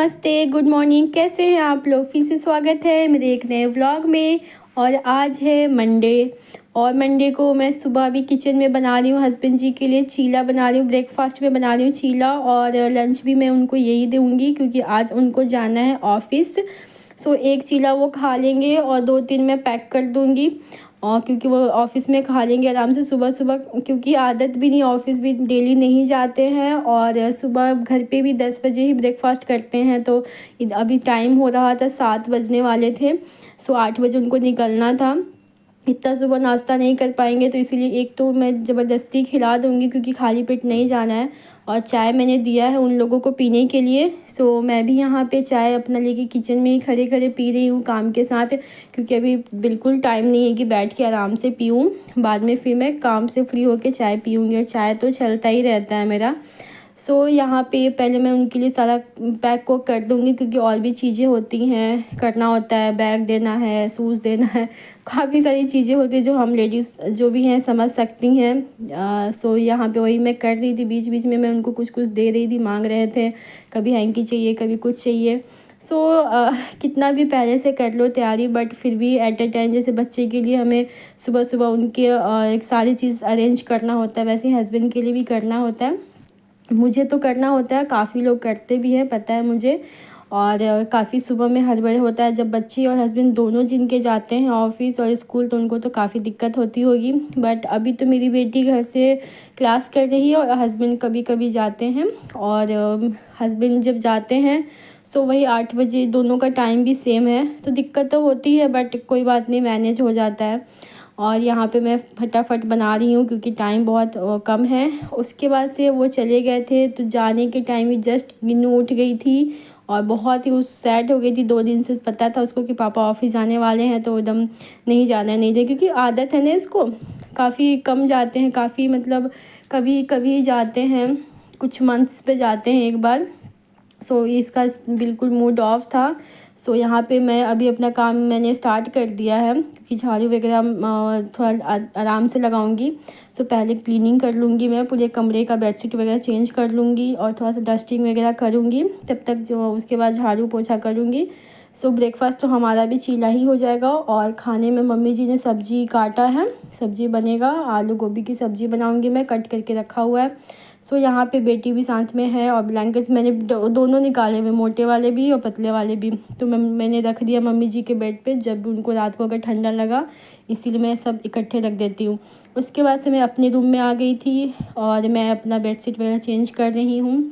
नमस्ते, good morning. कैसे हैं आप लोग? फिर से स्वागत है मेरे एक नए व्लॉग में। और आज है मंडे और मंडे को मैं सुबह अभी किचन में बना रही हूँ हस्बैंड जी के लिए चीला बना रही हूँ। ब्रेकफास्ट में बना रही हूँ चीला और लंच भी मैं उनको यही दूँगी क्योंकि आज उनको जाना है ऑफिस। सो एक चीला वो खा लेंगे और 2-3 मैं पैक कर दूँगी और क्योंकि वो ऑफिस में खा लेंगे आराम से सुबह सुबह, क्योंकि आदत भी नहीं, ऑफिस भी डेली नहीं जाते हैं और सुबह घर पे भी 10 बजे ही ब्रेकफास्ट करते हैं। तो अभी टाइम हो रहा था 7 बजने वाले थे। सो 8 बजे उनको निकलना था। इतना सुबह नाश्ता नहीं कर पाएंगे तो इसीलिए एक तो मैं ज़बरदस्ती खिला दूँगी क्योंकि खाली पेट नहीं जाना है। और चाय मैंने दिया है उन लोगों को पीने के लिए। सो मैं भी यहाँ पे चाय अपना लेके किचन में ही खड़े खड़े पी रही हूँ काम के साथ, क्योंकि अभी बिल्कुल टाइम नहीं है कि बैठ के आराम से पीऊँ। बाद में फिर मैं काम से फ्री होकर चाय पीऊँगी और चाय तो चलता ही रहता है मेरा। सो यहाँ पे पहले मैं उनके लिए सारा पैक को कर दूँगी क्योंकि और भी चीज़ें होती हैं, करना होता है, बैग देना है, शूज़ देना है, काफ़ी सारी चीज़ें होती हैं जो हम लेडीज़ जो भी हैं समझ सकती हैं। सो यहाँ पे वही मैं कर रही थी, बीच बीच में मैं उनको कुछ कुछ दे रही थी, मांग रहे थे, कभी हैंकी चाहिए, कभी कुछ चाहिए। सो कितना भी पहले से कर लो तैयारी, बट फिर भी एट अ टाइम जैसे बच्चे के लिए हमें सुबह सुबह उनके एक सारी चीज़ अरेंज करना होता है, वैसे ही हस्बैंड के लिए भी करना होता है। मुझे तो करना होता है, काफ़ी लोग करते भी हैं पता है मुझे। और काफ़ी सुबह में हड़बड़ी होता है जब बच्चे और हस्बैंड दोनों जिनके जाते हैं ऑफिस और स्कूल, तो उनको तो काफ़ी दिक्कत होती होगी। बट अभी तो मेरी बेटी घर से क्लास कर रही है और हस्बैंड कभी कभी जाते हैं। और हस्बैंड जब जाते हैं सो वही 8 बजे, दोनों का टाइम भी सेम है तो दिक्कत तो होती है, बट कोई बात नहीं, मैनेज हो जाता है। और यहाँ पे मैं फटाफट बना रही हूँ क्योंकि टाइम बहुत कम है। उसके बाद से वो चले गए थे तो जाने के टाइम ही जस्ट गिन्नू उठ गई थी और बहुत ही उस सैड हो गई थी। 2 दिन से पता था उसको कि पापा ऑफिस जाने वाले हैं, तो एकदम नहीं जाना है, नहीं जाए, क्योंकि आदत है ना इसको। काफ़ी कम जाते हैं, काफ़ी मतलब कभी कभी जाते हैं, कुछ मंथ्स पे जाते हैं एक बार। सो इसका बिल्कुल मूड ऑफ था। सो यहाँ पे मैं अभी अपना काम मैंने स्टार्ट कर दिया है क्योंकि झाड़ू वगैरह थोड़ा आराम से लगाऊंगी। सो पहले क्लीनिंग कर लूँगी, मैं पूरे कमरे का बेडशीट वगैरह चेंज कर लूँगी और थोड़ा सा डस्टिंग वगैरह करूँगी, तब तक जो उसके बाद झाड़ू पोछा करूँगी। सो ब्रेकफास्ट तो हमारा भी चीला ही हो जाएगा और खाने में मम्मी जी ने सब्ज़ी काटा है, सब्ज़ी बनेगा, आलू गोभी की सब्ज़ी बनाऊँगी, मैं कट करके रखा हुआ है। सो यहाँ पे बेटी भी साथ में है और ब्लैंकेट्स मैंने दोनों निकाले हुए, मोटे वाले भी और पतले वाले भी। तो मैंने रख दिया मम्मी जी के बेड पे, जब भी उनको रात को अगर ठंडा लगा इसीलिए मैं सब इकट्ठे रख देती हूँ। उसके बाद से मैं अपने रूम में आ गई थी और मैं अपना बेडशीट वगैरह चेंज कर रही हूँ।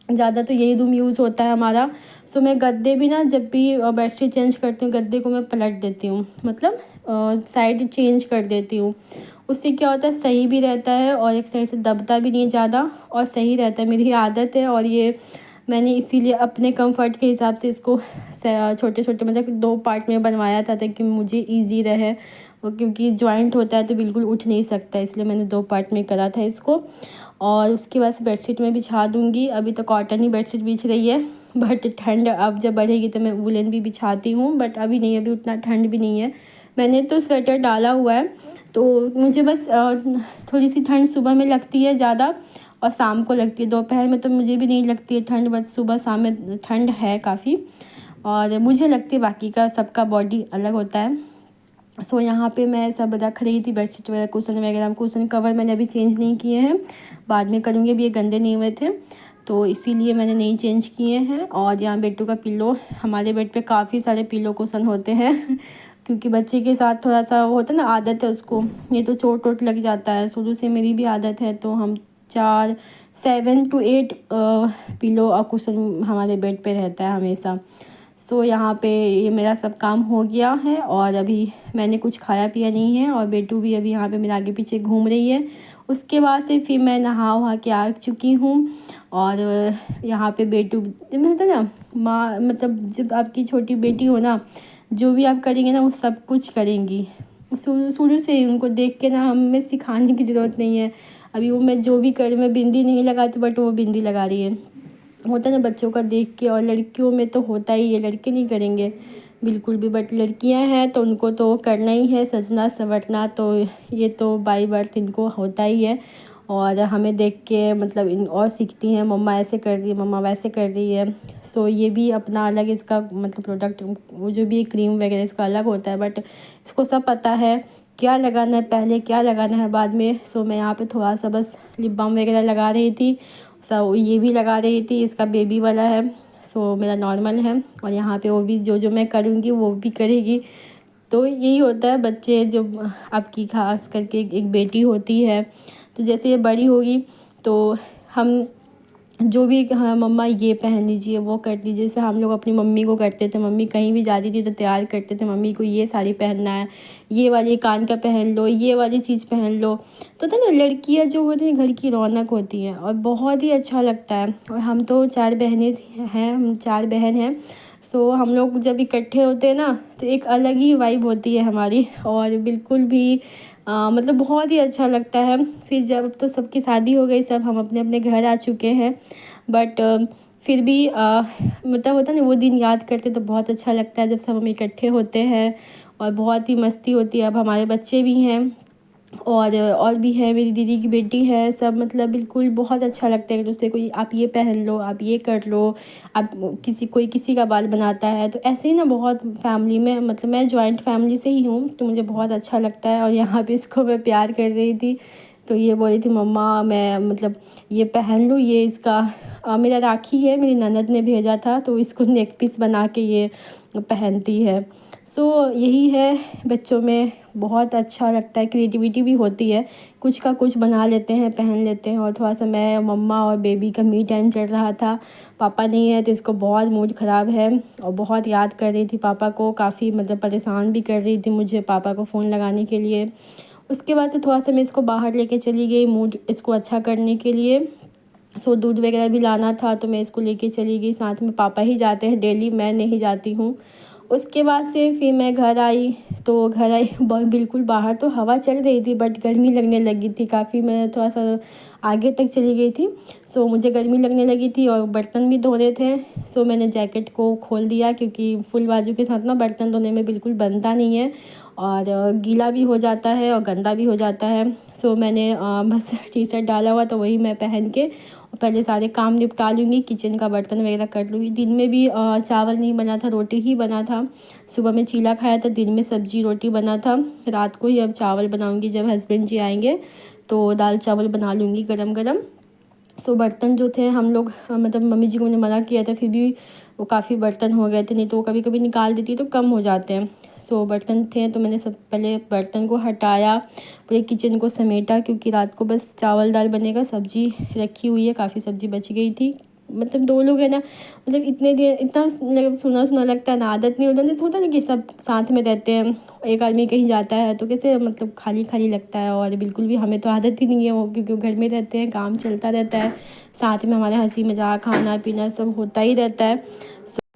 ज़्यादा तो यही रूम यूज़ होता है हमारा। सो मैं गद्दे भी ना, जब भी बेडशीट चेंज करती हूँ गद्दे को मैं पलट देती हूँ, मतलब साइड चेंज कर देती हूँ। उससे क्या होता है, सही भी रहता है और एक साइड से दबता भी नहीं ज़्यादा और सही रहता है। मेरी आदत है और ये मैंने इसीलिए अपने कंफर्ट के हिसाब से इसको छोटे छोटे मतलब 2 पार्ट में बनवाया था ताकि मुझे ईजी रहे। वो क्योंकि जॉइंट होता है तो बिल्कुल उठ नहीं सकता, इसलिए मैंने 2 पार्ट में करा था इसको। और उसके बाद से बेडशीट में बिछा दूँगी। अभी तो कॉटन ही बेडशीट बिछ रही है, बट ठंड अब जब बढ़ेगी तो मैं वुलन भी बिछाती हूँ, बट अभी नहीं, अभी उतना ठंड भी नहीं है। मैंने तो स्वेटर डाला हुआ है, तो मुझे बस थोड़ी सी ठंड सुबह में लगती है ज़्यादा और शाम को लगती है। दोपहर में तो मुझे भी नहीं लगती है ठंड, बस सुबह शाम में ठंड है काफ़ी और मुझे लगती है, बाकी का सबका बॉडी अलग होता है। सो यहाँ पे मैं सब रख रही थी, बेडशीट वगैरह, कुशन वगैरह। कुशन कवर मैंने अभी चेंज नहीं किए हैं, बाद में करूँगी, अभी ये गंदे नहीं हुए थे तो इसीलिए मैंने नहीं चेंज किए हैं। और यहाँ बेटू का पिल्लो, हमारे बेड पे काफ़ी सारे पिल्लो कुशन होते हैं क्योंकि बच्चे के साथ थोड़ा सा वो होता है ना, आदत है उसको, ये तो चोट वोट लग जाता है, शुरू से मेरी भी आदत है। तो हम 7 to 8 पिलो और कुशन हमारे बेड पे रहता है हमेशा। सो यहाँ पे ये मेरा सब काम हो गया है और अभी मैंने कुछ खाया पिया नहीं है और बेटू भी अभी यहाँ पे मेरे आगे पीछे घूम रही है। उसके बाद से फिर मैं नहा वहा के आ चुकी हूँ और यहाँ पे बेटू मतलब ना, माँ मतलब जब आपकी छोटी बेटी हो ना, जो भी आप करेंगे ना वो सब कुछ करेंगी। शुरू शुरू से ही उनको देख के ना हमें सिखाने की ज़रूरत नहीं है। अभी वो मैं जो भी कर, मैं बिंदी नहीं लगाती बट वो बिंदी लगा रही है। होता है ना बच्चों का देख के, और लड़कियों में तो होता ही है, लड़के नहीं करेंगे बिल्कुल भी, बट लड़कियां हैं तो उनको तो करना ही है, सजना संवरना तो ये तो बाई बर्थ इनको होता ही है। और हमें देख के मतलब इन और सीखती हैं, मम्मा ऐसे कर रही है, मम्मा वैसे कर रही है। सो ये भी अपना अलग इसका मतलब प्रोडक्ट, वो जो भी क्रीम वगैरह इसका अलग होता है, बट इसको सब पता है क्या लगाना है पहले, क्या लगाना है बाद में। सो मैं यहाँ पे थोड़ा सा बस लिप बाम वगैरह लगा रही थी। सो ये भी लगा रही थी, इसका बेबी वाला है, सो मेरा नॉर्मल है। और यहाँ पे वो भी जो मैं करूँगी वो भी करेगी। तो यही होता है बच्चे, जो आपकी खास करके एक बेटी होती है, तो जैसे ये बड़ी होगी तो हम जो भी, हाँ मम्मा ये पहन लीजिए, वो कर लीजिए, जैसे हम लोग अपनी मम्मी को करते थे। मम्मी कहीं भी जाती थी तो तैयार करते थे, मम्मी को ये साड़ी पहनना है, ये वाली कान का पहन लो, ये वाली चीज़ पहन लो। तो था ना, लड़कियां जो होती हैं घर की रौनक होती हैं और बहुत ही अच्छा लगता है। और हम तो 4 बहनें हैं, हम 4 बहन हैं। सो हम लोग जब इकट्ठे होते हैं ना तो एक अलग ही वाइब होती है हमारी, और बिल्कुल भी मतलब बहुत ही अच्छा लगता है। फिर जब तो सबकी शादी हो गई, सब हम अपने अपने घर आ चुके हैं, बट फिर भी मतलब होता है ना, वो दिन याद करते तो बहुत अच्छा लगता है जब सब हम इकट्ठे होते हैं, और बहुत ही मस्ती होती है। अब हमारे बच्चे भी हैं, और भी है, मेरी दीदी की बेटी है, सब मतलब बिल्कुल बहुत अच्छा लगता है एक दूसरे को, आप ये पहन लो, आप ये कर लो, आप कोई किसी का बाल बनाता है। तो ऐसे ही ना बहुत फैमिली में, मतलब मैं जॉइंट फैमिली से ही हूँ, तो मुझे बहुत अच्छा लगता है। और यहाँ पे इसको मैं प्यार कर रही थी, तो ये बोल रही थी मम्मा मैं मतलब ये पहन लूँ, ये इसका मेरा राखी है, मेरी ननद ने भेजा था, तो इसको नेक पीस बना के ये पहनती है। सो यही है, बच्चों में बहुत अच्छा लगता है, क्रिएटिविटी भी होती है, कुछ का कुछ बना लेते हैं, पहन लेते हैं। और थोड़ा सा मैं, मम्मा और बेबी का मी टाइम चल रहा था। पापा नहीं है तो इसको बहुत मूड ख़राब है, और बहुत याद कर रही थी पापा को, काफ़ी मतलब परेशान भी कर रही थी मुझे पापा को फ़ोन लगाने के लिए। उसके बाद से थोड़ा सा मैं इसको बाहर लेके चली गई, मूड इसको अच्छा करने के लिए। सो दूध वगैरह भी लाना था तो मैं इसको लेके चली गई, साथ में पापा ही जाते हैं डेली, मैं नहीं जाती हूँ। उसके बाद से फिर मैं घर आई, तो घर आई बिल्कुल बाहर तो हवा चल रही थी, बट गर्मी लगने लगी थी काफ़ी। मैं थोड़ा सा आगे तक चली गई थी, सो मुझे गर्मी लगने लगी थी, और बर्तन भी धो रहे थे। सो मैंने जैकेट को खोल दिया, क्योंकि फुल बाजू के साथ ना बर्तन धोने में बिल्कुल बनता नहीं है, और गीला भी हो जाता है और गंदा भी हो जाता है। सो मैंने बस टी शर्ट डाला हुआ, तो वही मैं पहन के पहले सारे काम निपटा लूँगी, किचन का बर्तन वगैरह कर लूँगी। दिन में भी चावल नहीं बना था, रोटी ही बना था। सुबह में चीला खाया था, दिन में सब्जी रोटी बना था। रात को ही अब चावल बनाऊँगी, जब हस्बैंड जी आएंगे तो दाल चावल बना लूँगी गरम गरम। सो बर्तन जो थे हम लोग, मतलब मम्मी जी को मैंने मना किया था, फिर भी वो काफ़ी बर्तन हो गए थे, नहीं तो वो कभी कभी निकाल देती तो कम हो जाते हैं। सो बर्तन थे तो मैंने सब पहले बर्तन को हटाया, पूरे किचन को समेटा, क्योंकि रात को बस चावल दाल बनेगा, सब्जी रखी हुई है, काफ़ी सब्जी बच गई थी। मतलब 2 लोग हैं ना, मतलब इतने देर इतना मतलब सुना सुना लगता है ना, आदत नहीं होता, जैसे होता है ना कि सब साथ में रहते हैं, एक आदमी कहीं जाता है तो कैसे मतलब खाली खाली लगता है। और बिल्कुल भी हमें तो आदत ही नहीं है वो, क्योंकि घर में रहते हैं, काम चलता रहता है, साथ में हमारे हंसी मजाक खाना पीना सब होता ही रहता है।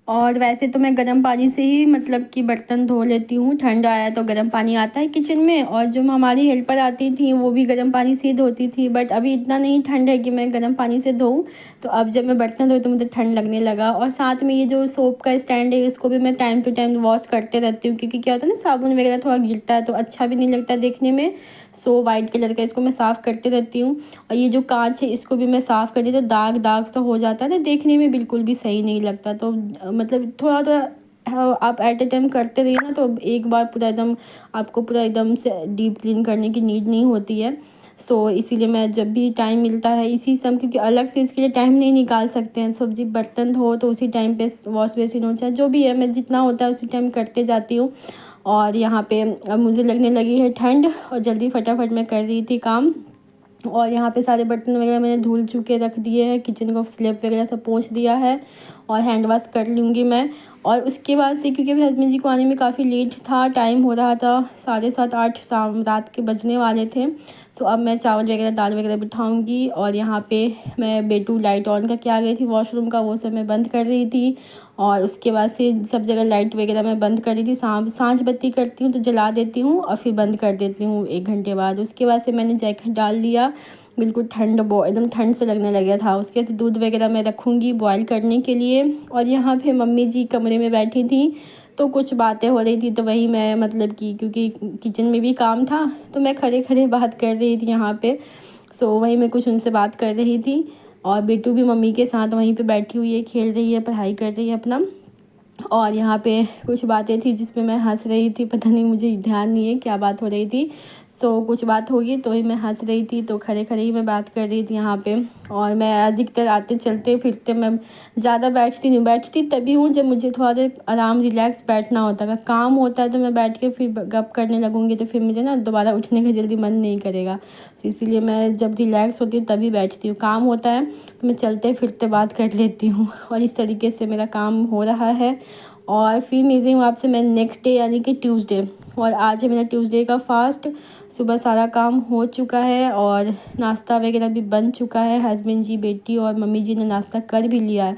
और वैसे तो मैं गर्म पानी से ही मतलब कि बर्तन धो लेती हूँ, ठंड आया तो गर्म पानी आता है किचन में, और जो हमारी हेल्पर आती थी वो भी गर्म पानी से ही धोती थी। बट अभी इतना नहीं ठंड है कि मैं गर्म पानी से धोऊँ, तो अब जब मैं बर्तन धोती तो मुझे ठंड लगने लगा। और साथ में ये जो सोप का स्टैंड है, इसको भी मैं टाइम टू टाइम वॉश करते रहती हूँ, क्योंकि क्या होता है ना, साबुन वगैरह थोड़ा गिरता है तो अच्छा भी नहीं लगता देखने में। सो वाइट कलर का इसको मैं साफ़ करते रहती हूँ। और ये जो कांच है इसको भी मैं साफ़ कर देती हूँ, तो दाग दाग सा हो जाता है ना, देखने में बिल्कुल भी सही नहीं लगता। तो मतलब थोड़ा थोड़ा आप एट ए टाइम करते रहिए ना, तो एक बार पूरा एकदम आपको पूरा एकदम से डीप क्लीन करने की नीड नहीं होती है। सो इसीलिए मैं जब भी टाइम मिलता है इसी समय, क्योंकि अलग से इसके लिए टाइम नहीं निकाल सकते हैं, सब्जी बर्तन धो तो उसी टाइम पे वॉश बेसिन हो चाहे जो भी है, मैं जितना होता है उसी टाइम करते जाती हूँ। और यहाँ पे अब मुझे लगने लगी है ठंड, और जल्दी फटाफट मैं कर रही थी काम। और यहाँ पे सारे बर्तन वगैरह मैंने धुल चुके रख दिए हैं, किचन को स्लैब वगैरह सब पोंछ दिया है, और हैंड वॉश कर लूँगी मैं। और उसके बाद से, क्योंकि अभी हस्बैंड जी को आने में काफ़ी लेट था, टाइम हो रहा था 7:30 8 शाम रात के बजने वाले थे। सो अब मैं चावल वगैरह दाल वगैरह बिठाऊँगी। और यहाँ पे मैं बेटू लाइट ऑन करके आ गई थी वॉशरूम का, वो सब मैं बंद कर रही थी। और उसके बाद से सब जगह लाइट वगैरह मैं बंद कर रही थी, सांझ बत्ती करती हूँ तो जला देती हूँ और फिर बंद कर देती हूँ 1 घंटे बाद। उसके बाद से मैंने जैकेट डाल लिया, बिल्कुल ठंड एकदम ठंड से लगने लग गया था। उसके बाद दूध वगैरह मैं रखूँगी बॉयल करने के लिए। और यहाँ पे मम्मी जी कमरे में बैठी थी, तो कुछ बातें हो रही थी, तो वही मैं मतलब कि क्योंकि किचन में भी काम था तो मैं खड़े खड़े बात कर रही थी यहाँ पे। सो वहीं मैं कुछ उनसे बात कर रही थी और बेटू भी मम्मी के साथ वहीं पे बैठी हुई है, खेल रही है, पढ़ाई कर रही है अपना। और यहाँ पे कुछ बातें थी जिसमें मैं हंस रही थी, पता नहीं मुझे ध्यान नहीं है क्या बात हो रही थी। कुछ बात होगी तो ही मैं हंस रही थी, तो खड़े खड़े ही मैं बात कर रही थी यहाँ पे। और मैं अधिकतर आते चलते फिरते मैं ज़्यादा बैठती नहीं, बैठती तभी हूँ जब मुझे थोड़ा देर आराम रिलैक्स बैठना होता है। अगर काम होता है तो मैं बैठ के फिर गप करने लगूँगी तो फिर मुझे ना दोबारा उठने का जल्दी मन नहीं करेगा। इसीलिए मैं जब रिलैक्स होती हूँ तभी बैठती हूँ। काम होता है तो मैं चलते फिरते बात कर लेती हूँ और इस तरीके से मेरा काम हो रहा है। और फिर मिल रही हूँ आपसे मैं नेक्स्ट डे यानी कि ट्यूसडे। और आज है मेरा ट्यूसडे का फास्ट। सुबह सारा काम हो चुका है और नाश्ता वगैरह भी बन चुका है। हस्बैंड जी, बेटी और मम्मी जी ने नाश्ता कर भी लिया है।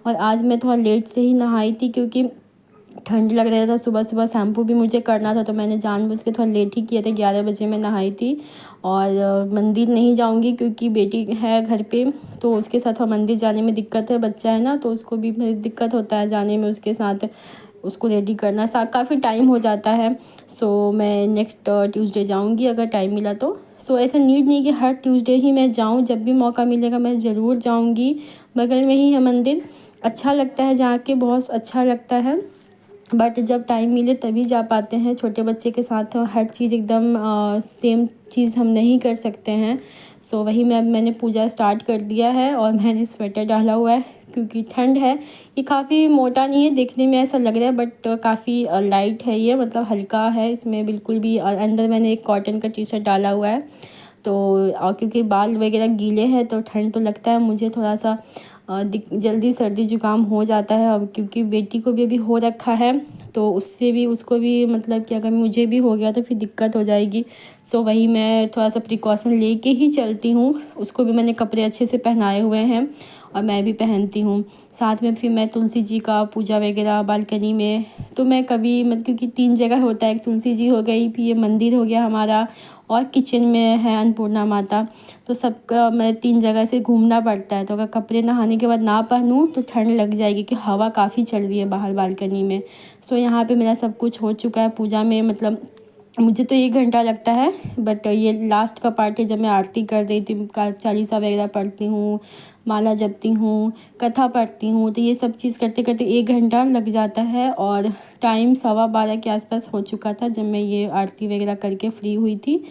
और आज मैं थोड़ा लेट से ही नहाई थी क्योंकि ठंड लग रहा था। सुबह सुबह शैम्पू भी मुझे करना था तो मैंने जानबूझ के थोड़ा लेट ही किया था। 11 बजे मैं नहाई थी। और मंदिर नहीं जाऊंगी क्योंकि बेटी है घर पे, तो उसके साथ थोड़ा मंदिर जाने में दिक्कत है। बच्चा है ना तो उसको भी दिक्कत होता है जाने में, उसके साथ उसको रेडी करना काफ़ी टाइम हो जाता है। मैं नेक्स्ट ट्यूसडे जाऊंगी अगर टाइम मिला तो। ऐसा नीड नहीं कि हर ट्यूसडे ही मैं जाऊं, जब भी मौका मिलेगा मैं ज़रूर जाऊंगी। बगल में ही है मंदिर, अच्छा लगता है जाके, बहुत अच्छा लगता है। बट जब टाइम मिले तभी जा पाते हैं। छोटे बच्चे के साथ हर चीज़ एकदम सेम चीज़ हम नहीं कर सकते हैं। वही मैंने पूजा स्टार्ट कर दिया है और मैंने स्वेटर डाला हुआ है क्योंकि ठंड है। ये काफ़ी मोटा नहीं है, देखने में ऐसा लग रहा है बट काफ़ी लाइट है ये, मतलब हल्का है इसमें बिल्कुल भी। और अंदर मैंने एक कॉटन का टी शर्ट डाला हुआ है। और क्योंकि बाल वगैरह गीले हैं तो ठंड तो लगता है मुझे थोड़ा सा, जल्दी सर्दी जुकाम हो जाता है। अब क्योंकि बेटी को भी अभी हो रखा है तो उससे भी, उसको भी मतलब कि अगर मुझे भी हो गया तो फिर दिक्कत हो जाएगी। वही मैं थोड़ा सा प्रिकॉशन लेके ही चलती हूँ। उसको भी मैंने कपड़े अच्छे से पहनाए हुए हैं और मैं भी पहनती हूँ। साथ में फिर मैं तुलसी जी का पूजा वगैरह बालकनी में, तो मैं कभी मतलब क्योंकि 3 जगह होता है, एक तुलसी जी हो गई, फिर ये मंदिर हो गया हमारा और किचन में है अन्नपूर्णा माता। तो सबका मैं 3 जगह से घूमना पड़ता है। तो अगर कपड़े नहाने के बाद ना पहनूँ तो ठंड लग जाएगी कि हवा काफ़ी चल रही है बाहर बालकनी में। यहाँ पे मेरा सब कुछ हो चुका है पूजा में, मतलब मुझे तो 1 घंटा लगता है। बट ये लास्ट का पार्ट है जब मैं आरती कर रही थी, चालीसा वगैरह पढ़ती हूँ, माला जपती हूँ, कथा पढ़ती हूँ, तो ये सब चीज़ करते करते 1 घंटा लग जाता है। और टाइम 12:15 के आसपास हो चुका था जब मैं ये आरती वगैरह करके फ्री हुई थी।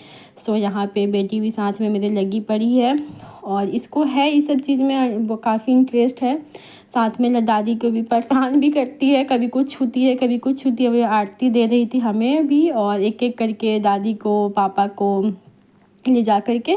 यहाँ पे बेटी भी साथ में मेरे लगी पड़ी है और इसको है इस सब चीज़ में काफ़ी इंटरेस्ट है। साथ में दादी को भी परेशान भी करती है, कभी कुछ छूती है कभी कुछ छूती है। वो आरती दे रही थी हमें भी और एक एक करके दादी को, पापा को ले जा कर के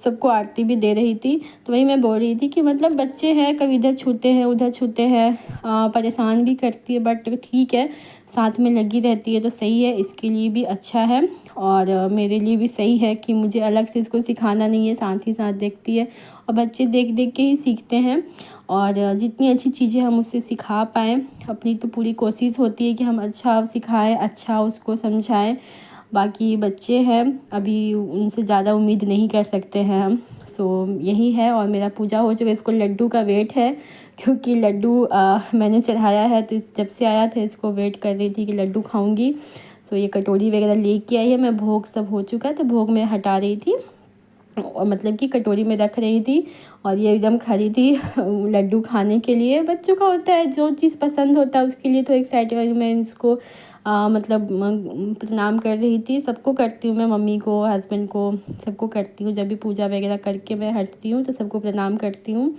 सबको आरती भी दे रही थी। तो वही मैं बोल रही थी कि मतलब बच्चे हैं, कभी इधर छूते हैं उधर छूते हैं, परेशान भी करती है बट ठीक है, साथ में लगी रहती है तो सही है, इसके लिए भी अच्छा है। और मेरे लिए भी सही है कि मुझे अलग से इसको सिखाना नहीं है, साथ ही साथ देखती है और बच्चे देख देख के ही सीखते हैं। और जितनी अच्छी चीज़ें हम उससे सिखा पाएँ, अपनी तो पूरी कोशिश होती है कि हम अच्छा सिखाएं, अच्छा उसको समझाएं। बाकी बच्चे हैं अभी, उनसे ज़्यादा उम्मीद नहीं कर सकते हैं हम। यही है। और मेरा पूजा हो चुका है, इसको लड्डू का वेट है क्योंकि लड्डू मैंने चढ़ाया है तो जब से आया था इसको वेट कर रही थी कि लड्डू खाऊंगी। ये कटोरी वगैरह लेके आई है, मैं भोग सब हो चुका है तो भोग में हटा रही थी और मतलब कि कटोरी में रख रही थी। और ये एकदम खड़ी थी लड्डू खाने के लिए। बच्चों का होता है, जो चीज़ पसंद होता है उसके लिए तो एक्साइटेड मैं इसको मतलब प्रणाम कर रही थी। सबको करती हूँ मैं, मम्मी को, हस्बैंड को, सबको करती हूँ। जब भी पूजा वगैरह करके मैं हटती हूँ तो सबको प्रणाम करती हूँ।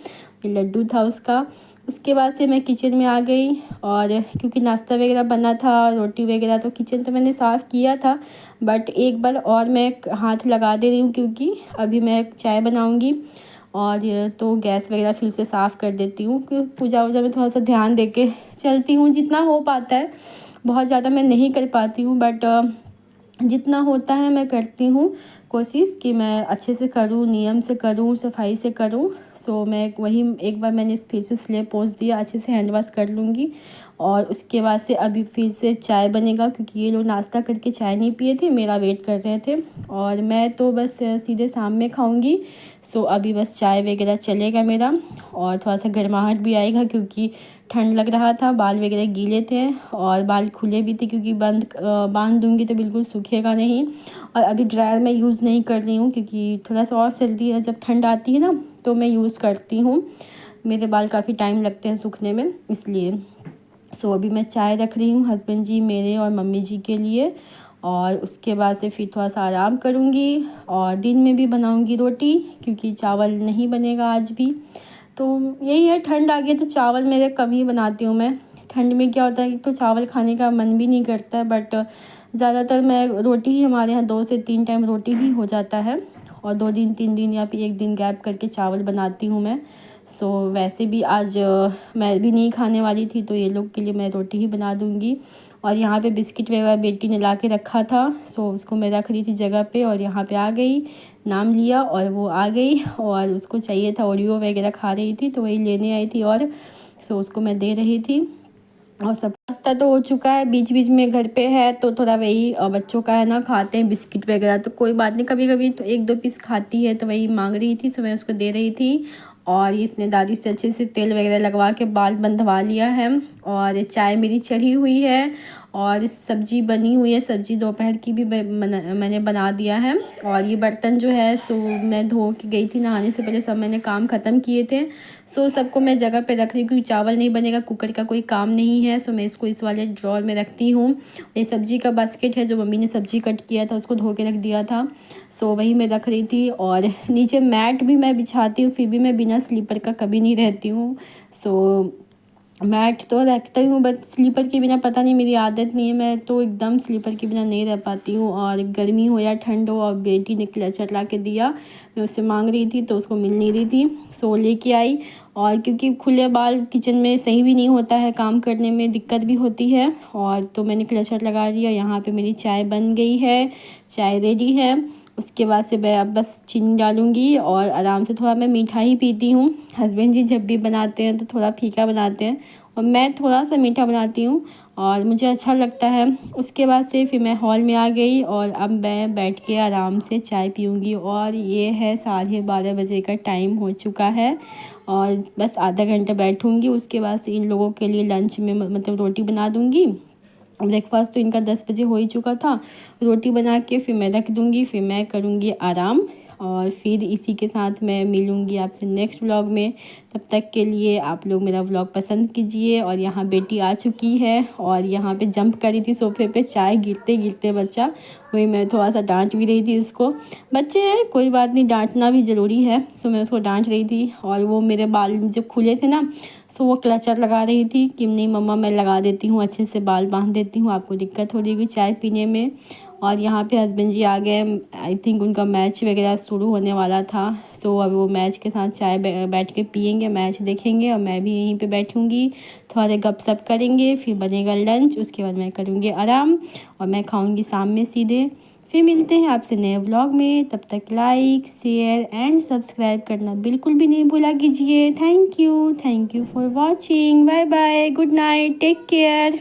ये लड्डू था उसका। उसके बाद से मैं किचन में आ गई और क्योंकि नाश्ता वगैरह बना था, रोटी वगैरह, तो किचन तो मैंने साफ़ किया था बट एक बार और मैं हाथ लगा दे रही हूँ क्योंकि अभी मैं चाय बनाऊँगी। और तो गैस वगैरह फिर से साफ़ कर देती हूँ क्योंकि पूजा वूजा में थोड़ा सा ध्यान दे के चलती हूँ, जितना हो पाता है। बहुत ज़्यादा मैं नहीं कर पाती हूँ बट जितना होता है मैं करती हूँ कोशिश कि मैं अच्छे से करूँ, नियम से करूँ, सफाई से करूँ। मैं वही एक बार मैंने फिर से स्लेब पोंछ दिया, अच्छे से हैंड वॉश कर लूँगी। और उसके बाद से अभी फिर से चाय बनेगा क्योंकि ये लोग नाश्ता करके चाय नहीं पिए थे, मेरा वेट कर रहे थे और मैं तो बस सीधे शाम में खाऊँगी। अभी बस चाय वगैरह चलेगा मेरा और थोड़ा सा गर्माहट भी आएगा क्योंकि ठंड लग रहा था, बाल वगैरह गीले थे और बाल खुले भी थे क्योंकि बांध दूंगी तो बिल्कुल सूखेगा नहीं। और अभी ड्रायर मैं यूज़ नहीं कर रही हूँ क्योंकि थोड़ा सा और सर्दी है, जब ठंड आती है ना तो मैं यूज़ करती हूँ। मेरे बाल काफ़ी टाइम लगते हैं सूखने में, इसलिए। सो अभी मैं चाय रख रही हूँ हस्बैंड जी, मेरे और मम्मी जी के लिए, और उसके बाद से फिर थोड़ा सा आराम करूँगी और दिन में भी बनाऊँगी रोटी, क्योंकि चावल नहीं बनेगा आज भी। तो यही है, ठंड आ गई है तो चावल मेरे कम ही बनाती हूँ मैं। ठंड में क्या होता है कि तो चावल खाने का मन भी नहीं करता है, बट ज़्यादातर मैं रोटी ही, हमारे यहाँ 2 से 3 टाइम रोटी ही हो जाता है, और 2 दिन 3 दिन या फिर 1 दिन गैप करके चावल बनाती हूँ मैं। सो वैसे भी आज मैं भी नहीं खाने वाली थी, तो ये लोग के लिए मैं रोटी ही बना दूँगी। और यहाँ पे बिस्किट वगैरह बेटी ने ला के रखा था, सो उसको मैं रख रही थी जगह पे, और यहाँ पे आ गई, नाम लिया और वो आ गई, और उसको चाहिए था ओरियो वगैरह, खा रही थी तो वही लेने आई थी, और सो उसको मैं दे रही थी। और सब नाश्ता तो हो चुका है, बीच बीच में घर पे है तो थोड़ा वही बच्चों का है ना, खाते हैं बिस्किट वगैरह, तो कोई बात नहीं, कभी कभी तो 1-2 पीस खाती है, तो वही मांग रही थी, सो मैं उसको दे रही थी। और इसने दादी से अच्छे से तेल वगैरह लगवा के बाल बंधवा लिया है, और चाय मेरी चढ़ी हुई है, और सब्जी बनी हुई है, सब्जी दोपहर की भी मैंने बना दिया है। और ये बर्तन जो है सो मैं धो के गई थी नहाने से पहले, सब मैंने काम ख़त्म किए थे, सो सबको मैं जगह पे रख रही हूँ, क्योंकि चावल नहीं बनेगा, कुकर का कोई काम नहीं है, सो मैं इसको इस वाले ड्रॉर में रखती हूँ। ये सब्जी का बास्केट है, जो मम्मी ने सब्जी कट किया था उसको धो के रख दिया था, सो वही मैं रख रही थी। और नीचे मैट भी मैं बिछाती हूँ, फिर भी मैं बिना स्लीपर का कभी नहीं रहती हूँ। सो मैट तो रखता ही हूँ, बट स्लीपर के बिना पता नहीं, मेरी आदत नहीं है, मैं तो एकदम स्लीपर के बिना नहीं रह पाती हूँ। और गर्मी हो या ठंड हो, और बेटी ने क्लचर ला के दिया, मैं उससे मांग रही थी तो उसको मिल नहीं रही थी, सो लेके आई। और क्योंकि खुले बाल किचन में सही भी नहीं होता है, काम करने में दिक्कत भी होती है, और तो मैंने क्लचर लगा दिया। यहाँ पे मेरी चाय बन गई है, चाय रेडी है। उसके बाद से मैं अब बस चीनी डालूँगी, और आराम से थोड़ा मैं मीठा ही पीती हूँ। हस्बैंड जी जब भी बनाते हैं तो थोड़ा फीका बनाते हैं, और मैं थोड़ा सा मीठा बनाती हूँ, और मुझे अच्छा लगता है। उसके बाद से फिर मैं हॉल में आ गई, और अब मैं बैठ के आराम से चाय पीऊँगी। और ये है 12:30 बजे का टाइम हो चुका है, और बस आधा घंटा बैठूँगी, उसके बाद से इन लोगों के लिए लंच में मतलब रोटी बना दूँगी। ब्रेकफास्ट तो इनका 10 बजे हो ही चुका था, रोटी बना के फिर मैं रख दूँगी, फिर मैं करूँगी आराम। और फिर इसी के साथ मैं मिलूँगी आपसे नेक्स्ट व्लॉग में। तब तक के लिए आप लोग मेरा व्लॉग पसंद कीजिए। और यहाँ बेटी आ चुकी है, और यहाँ पे जंप करी थी सोफे पे, चाय गिरते गिरते बच्चा, वही मैं थोड़ा सा डांट भी रही थी उसको। बच्चे हैं, कोई बात नहीं, डांटना भी ज़रूरी है, सो मैं उसको डांट रही थी। और वो मेरे बाल जब खुले थे ना, सो वो क्लचर लगा रही थी कि नहीं मम्मा मैं लगा देती हूँ, अच्छे से बाल बांध देती हूँ, आपको दिक्कत हो रही होगी चाय पीने में। और यहाँ पे हस्बैंड जी आ गए, आई थिंक उनका मैच वगैरह शुरू होने वाला था, सो अब वो मैच के साथ चाय बैठ के पियेंगे, मैच देखेंगे, और मैं भी यहीं पे बैठूँगी, थोड़े गपशप करेंगे, फिर बनेगा लंच, उसके बाद मैं करूँगी आराम, और मैं खाऊँगी शाम में सीधे। फिर मिलते हैं आपसे नए व्लॉग में, तब तक लाइक शेयर एंड सब्सक्राइब करना बिल्कुल भी नहीं भूला कीजिए। Thank you for watching, bye bye, good night, take care.